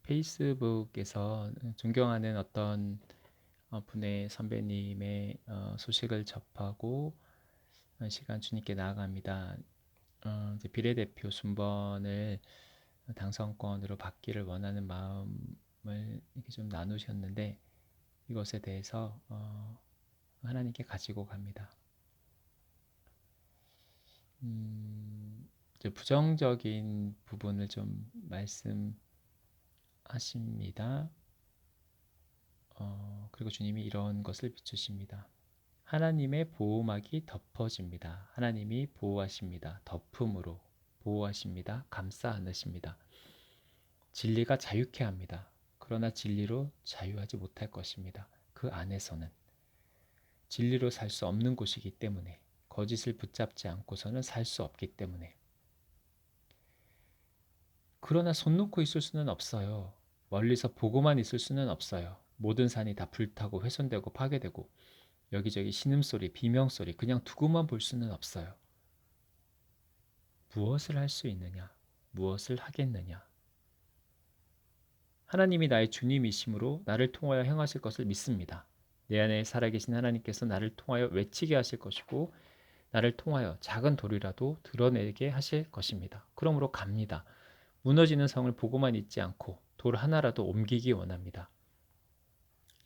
페이스북에서 존경하는 어떤 분의 선배님의 소식을 접하고 시간 주님께 나아갑니다. 이제 비례대표 순번을 당선권으로 받기를 원하는 마음을 이렇게 좀 나누셨는데 이것에 대해서 하나님께 가지고 갑니다. 이제 부정적인 부분을 좀 말씀하십니다. 그리고 주님이 이런 것을 비추십니다. 하나님의 보호막이 덮어집니다. 하나님이 보호하십니다. 덮음으로 보호하십니다. 감싸 안으십니다. 진리가 자유케 합니다. 그러나 진리로 자유하지 못할 것입니다. 그 안에서는 진리로 살 수 없는 곳이기 때문에 거짓을 붙잡지 않고서는 살 수 없기 때문에 그러나 손 놓고 있을 수는 없어요. 멀리서 보고만 있을 수는 없어요. 모든 산이 다 불타고 훼손되고 파괴되고 여기저기 신음소리, 비명소리 그냥 두고만 볼 수는 없어요. 무엇을 할 수 있느냐? 무엇을 하겠느냐? 하나님이 나의 주님이심으로 나를 통하여 행하실 것을 믿습니다. 내 안에 살아계신 하나님께서 나를 통하여 외치게 하실 것이고 나를 통하여 작은 돌이라도 드러내게 하실 것입니다. 그러므로 갑니다. 무너지는 성을 보고만 있지 않고 돌 하나라도 옮기기 원합니다.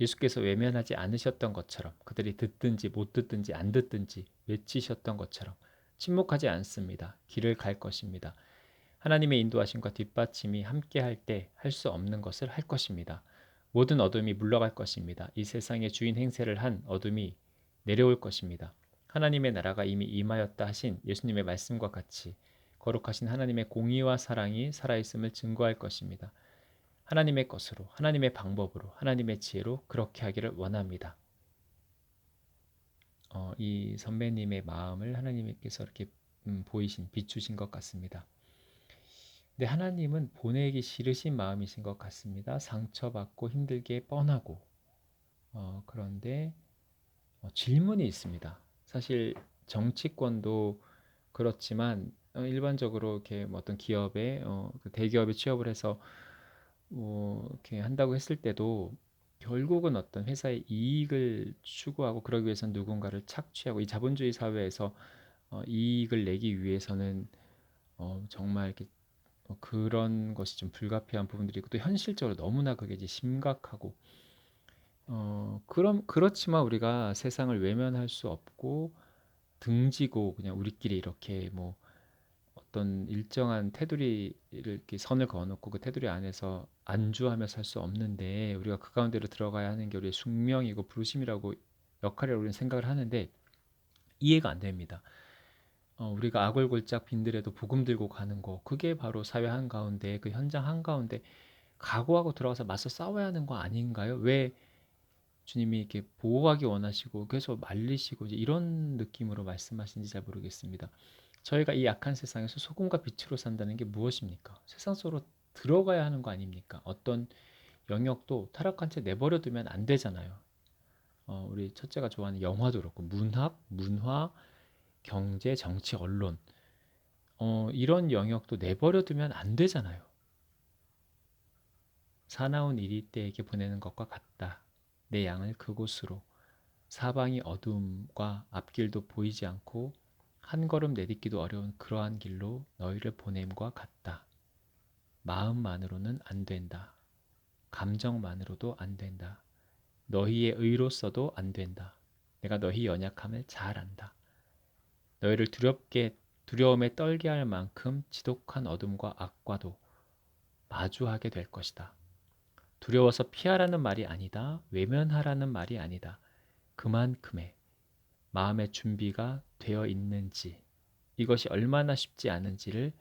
예수께서 외면하지 않으셨던 것처럼 그들이 듣든지 못 듣든지 안 듣든지 외치셨던 것처럼 침묵하지 않습니다. 길을 갈 것입니다. 하나님의 인도하심과 뒷받침이 함께 할 때 할 수 없는 것을 할 것입니다. 모든 어둠이 물러갈 것입니다. 이 세상의 주인 행세를 한 어둠이 내려올 것입니다. 하나님의 나라가 이미 임하였다 하신 예수님의 말씀과 같이 거룩하신 하나님의 공의와 사랑이 살아있음을 증거할 것입니다. 하나님의 것으로, 하나님의 방법으로, 하나님의 지혜로 그렇게 하기를 원합니다. 이 선배님의 마음을 하나님께서 이렇게 비추신 것 같습니다. 근데 하나님은 보내기 싫으신 마음이신 것 같습니다. 상처받고 힘들게 뻔하고 그런데 질문이 있습니다. 사실 정치권도 그렇지만 일반적으로 이렇게 뭐 어떤 기업에 그 대기업에 취업을 해서 뭐 이렇게 한다고 했을 때도 결국은 어떤 회사의 이익을 추구하고 그러기 위해서는 누군가를 착취하고 이 자본주의 사회에서 이익을 내기 위해서는 정말 이렇게 그런 것이 좀 불가피한 부분들이 있고 또 현실적으로 너무나 그게 이제 심각하고 그렇지만 우리가 세상을 외면할 수 없고 등지고 그냥 우리끼리 이렇게 뭐 어떤 일정한 테두리를 이렇게 선을 그어놓고 그 테두리 안에서 안주하며 살 수 없는데 우리가 그 가운데로 들어가야 하는 게 우리의 숙명이고 부르심이라고 역할이라고 우리는 생각을 하는데 이해가 안 됩니다. 우리가 아골골짝 빈들에도 복음 들고 가는 거 그게 바로 사회 한가운데 그 현장 한가운데 각오하고 들어가서 맞서 싸워야 하는 거 아닌가요? 왜 주님이 이렇게 보호하기 원하시고 계속 말리시고 이제 이런 느낌으로 말씀하시는지 잘 모르겠습니다. 저희가 이 약한 세상에서 소금과 빛으로 산다는 게 무엇입니까? 세상 속으로 들어가야 하는 거 아닙니까? 어떤 영역도 타락한 채 내버려 두면 안 되잖아요. 우리 첫째가 좋아하는 영화도 그렇고 문학, 문화, 경제, 정치, 언론 이런 영역도 내버려 두면 안 되잖아요. 사나운 이리 때에게 보내는 것과 같다. 내 양을 그곳으로 사방이 어둠과 앞길도 보이지 않고 한 걸음 내딛기도 어려운 그러한 길로 너희를 보냄과 같다. 마음만으로는 안 된다. 감정만으로도 안 된다. 너희의 의로서도 안 된다. 내가 너희 연약함을 잘 안다. 너희를 두려움에 떨게 할 만큼 지독한 어둠과 악과도 마주하게 될 것이다. 두려워서 피하라는 말이 아니다. 외면하라는 말이 아니다. 그만큼의 마음의 준비가 되어 있는지 이것이 얼마나 쉽지 않은지를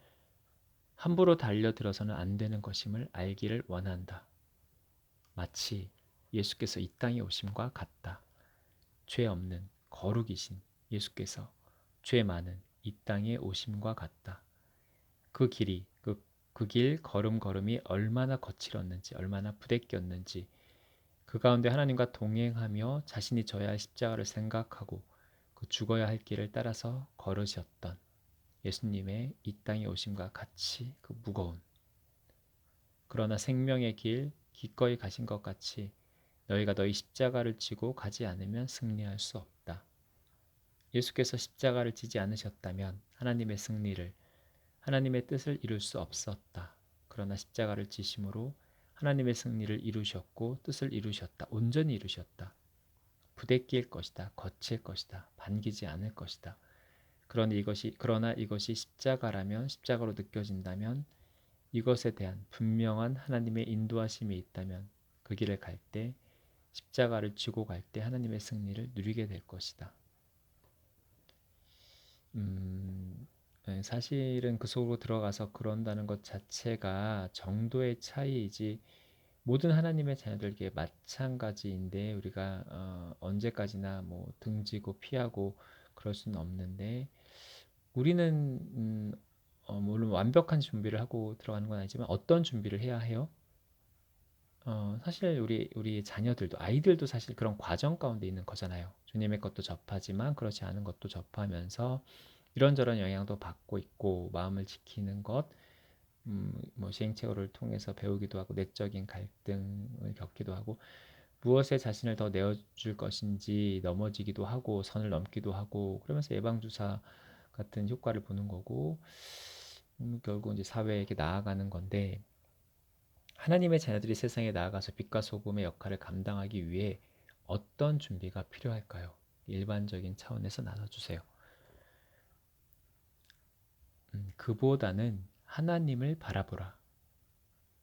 함부로 달려들어서는 안 되는 것임을 알기를 원한다. 마치 예수께서 이 땅에 오심과 같다. 죄 없는 거룩이신 예수께서 죄 많은 이 땅에 오심과 같다. 그 길이 그 길 걸음걸음이 얼마나 거칠었는지 얼마나 부대꼈는지 그 가운데 하나님과 동행하며 자신이 져야 할 십자가를 생각하고 그 죽어야 할 길을 따라서 걸으셨던 예수님의 이 땅에 오심과 같이 그 무거운 그러나 생명의 길 기꺼이 가신 것 같이 너희가 너희 십자가를 지고 가지 않으면 승리할 수 없다. 예수께서 십자가를 지지 않으셨다면 하나님의 뜻을 이룰 수 없었다. 그러나 십자가를 지심으로 하나님의 승리를 이루셨고 뜻을 이루셨다. 온전히 이루셨다. 부대끼일 것이다. 거칠 것이다. 반기지 않을 것이다. 그러나 이것이 십자가라면, 십자가로 느껴진다면, 이것에 대한 분명한 하나님의 인도하심이 있다면 그 길을 갈 때, 십자가를 지고 갈 때 하나님의 승리를 누리게 될 것이다. 사실은 그 속으로 들어가서 그런다는 것 자체가 정도의 차이이지, 모든 하나님의 자녀들에게 마찬가지인데, 우리가 언제까지나 뭐 등지고 피하고 그럴 수는 없는데, 우리는 물론 완벽한 준비를 하고 들어가는 건 아니지만 어떤 준비를 해야 해요? 사실 우리 자녀들도, 아이들도 사실 그런 과정 가운데 있는 거잖아요. 주님의 것도 접하지만 그렇지 않은 것도 접하면서 이런저런 영향도 받고 있고, 마음을 지키는 것, 뭐 시행착오를 통해서 배우기도 하고, 내적인 갈등을 겪기도 하고, 무엇에 자신을 더 내어줄 것인지 넘어지기도 하고, 선을 넘기도 하고, 그러면서 예방주사 같은 효과를 보는 거고, 결국 이제 사회에게 나아가는 건데, 하나님의 자녀들이 세상에 나아가서 빛과 소금의 역할을 감당하기 위해 어떤 준비가 필요할까요? 일반적인 차원에서 나눠주세요. 그보다는 하나님을 바라보라.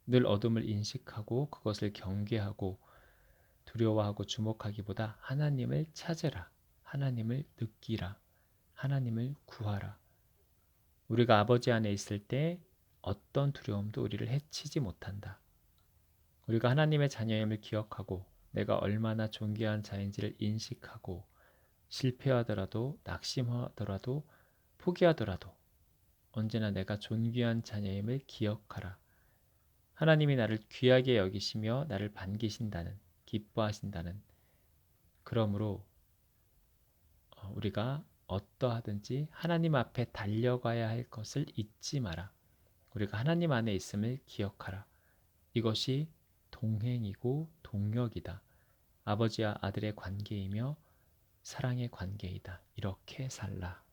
늘 어둠을 인식하고 그것을 경계하고 두려워하고 주목하기보다 하나님을 찾으라. 하나님을 느끼라. 하나님을 구하라. 우리가 아버지 안에 있을 때 어떤 두려움도 우리를 해치지 못한다. 우리가 하나님의 자녀임을 기억하고 내가 얼마나 존귀한 자인지를 인식하고 실패하더라도 낙심하더라도 포기하더라도 언제나 내가 존귀한 자녀임을 기억하라. 하나님이 나를 귀하게 여기시며 나를 반기신다는, 기뻐하신다는, 그러므로 우리가 어떠하든지 하나님 앞에 달려가야 할 것을 잊지 마라. 우리가 하나님 안에 있음을 기억하라. 이것이 동행이고 동역이다. 아버지와 아들의 관계이며 사랑의 관계이다. 이렇게 살라.